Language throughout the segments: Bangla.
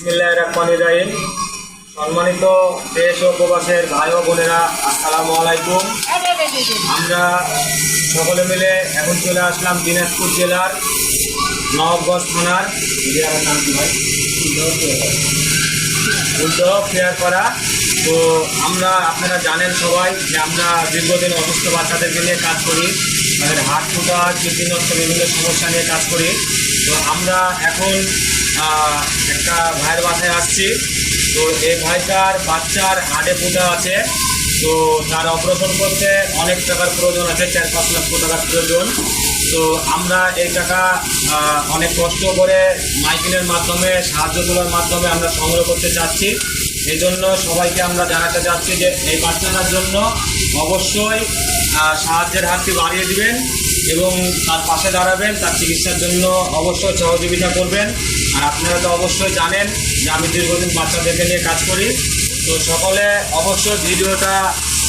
বিসমিল্লাহির রহমানির রহিম। সম্মানিত দেশ ও প্রবাসের ভাই ও বোনেরা, আসসালামু আলাইকুম। আমরা সকলে মিলে এখন চলে আসলাম দিনাজপুর জেলার নবাবগঞ্জ থানার নাম কি ভাই উদ্যোগ করা। তো আপনারা জানেন সবাই যে আমরা দীর্ঘদিন অসুস্থ বাচ্চাদেরকে নিয়ে কাজ করি, তাদের হাত ফুটা কীর্তিনষ্ট বিভিন্ন সমস্যা নিয়ে কাজ করি। তো আমরা এখন একটা ভাইয়ের বাসায় আসছি। তো এই ভাইটার বাচ্চার হাড়ে ফুটা আছে, তো তার অপারেশন করতে অনেক টাকার প্রয়োজন আছে, 4-5 লক্ষ টাকার প্রয়োজন। তো আমরা এই টাকা অনেক কষ্ট করে মাইকিনের মাধ্যমে, সাহায্য তোলার মাধ্যমে আমরা সংগ্রহ করতে চাচ্ছি। এই জন্য সবাইকে আমরা জানাতে চাচ্ছি যে এই বাচ্চাটার জন্য অবশ্যই সাহায্যের হাতটি বাড়িয়ে দিবেন এবং তার পাশে দাঁড়াবেন, তার চিকিৎসার জন্য অবশ্যই সহযোগিতা করবেন। আর আপনারা তো অবশ্যই জানেন যে আমি দীর্ঘদিন বাচ্চাদেরকে নিয়ে কাজ করি। তো সকলে অবশ্যই ভিডিওটা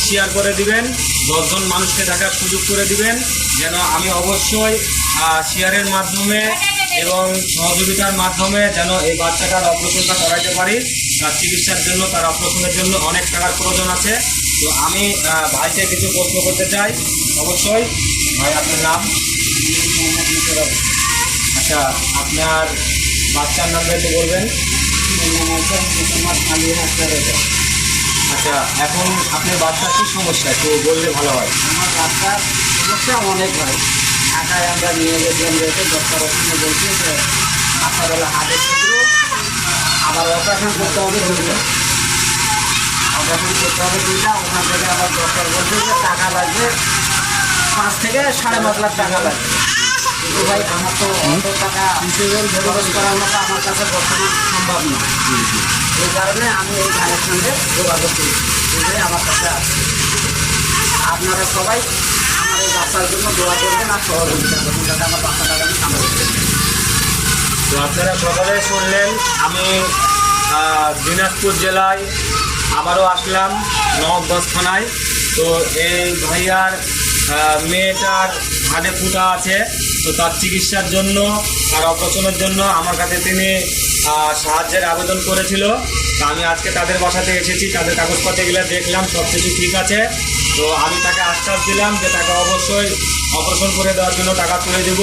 শেয়ার করে দিবেন, 10 জন মানুষকে দেখার সুযোগ করে দিবেন, যেন আমি অবশ্যই শেয়ারের মাধ্যমে এবং সহযোগিতার মাধ্যমে যেন এই বাচ্চাটার অপারেশনটা করাইতে পারি। তার চিকিৎসার জন্য, তার অপারেশনের জন্য অনেক টাকার প্রয়োজন আছে। তো আমি ভাইকে কিছু প্রশ্ন করতে চাই। অবশ্যই ভাই, আপনার নাম? আচ্ছা, আপনার বাচ্চার নামটা একটু বলবেন। আচ্ছা, এখন আপনার বাচ্চার কী সমস্যা একটু বললে ভালো হয়। আমার বাচ্চার সমস্যা অনেক হয়। ঢাকায় আমরা নিয়ে গেছিলাম, যেহেতু ডক্টর ওখানে বলছে যে বাচ্চাবেলা হাতের ছিল, আবার অপারেশন করতে হবে দুইটা, অপারেশন করতে হবে দুইটা। ওখান থেকে আবার ডক্টর বলছে যে টাকা লাগবে 5 থেকে 5.5 লাখ টাকা লাগবে। কিন্তু ভাই আমার তো অত টাকা খরচ করার মতো আমার কাছে বর্তমান সম্ভব না। এই কারণে আমি এই ভাইয়ের সঙ্গে যোগাযোগ করি, এটাই আমার কাছে আছে। আপনারা সবাই আমার এই বাচ্চার জন্য দোয়া করবেন আর সহযোগিতা করবেন, যাতে আমার বাচ্চাটাকে আমি সামনে দিতে পারি। তো আপনারা সকালে শুনলেন, আমি দিনাজপুর জেলায় আবারও আসলাম নবাবগঞ্জ থানায়। তো এই ভাইয়ার মেয়েটার হাড়ে ফুটা আছে, তো তার চিকিৎসার জন্য, তার অপারেশনের জন্য আমার কাছে তিনি সাহায্যের আবেদন করেছিল। তা আমি আজকে তাদের বাসাতে এসেছি, তাদের কাগজপত্রগুলো দেখলাম, সব কিছু ঠিক আছে। তো আমি তাকে আশ্বাস দিলাম যে তাকে অবশ্যই অপারেশন করে দেওয়ার জন্য টাকা তুলে দেব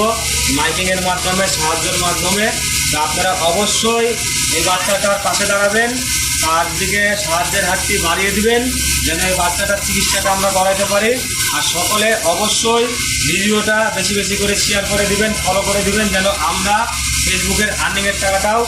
মাইকিংয়ের মাধ্যমে, সাহায্যের মাধ্যমে। তো আপনারা অবশ্যই এই বাচ্চাটার পাশে দাঁড়াবেন, তার দিকে সাহায্যের হাতটি বাড়িয়ে দিবেন, যেন এই বাচ্চাটার চিকিৎসাটা আমরা করাতে পারি। আর সকলে অবশ্যই ভিডিওটা বেশি বেশি করে শেয়ার করে দিবেন, ফলো করে দিবেন, যেন আমরা ফেসবুকের আর্নিংয়ের টাকাটাও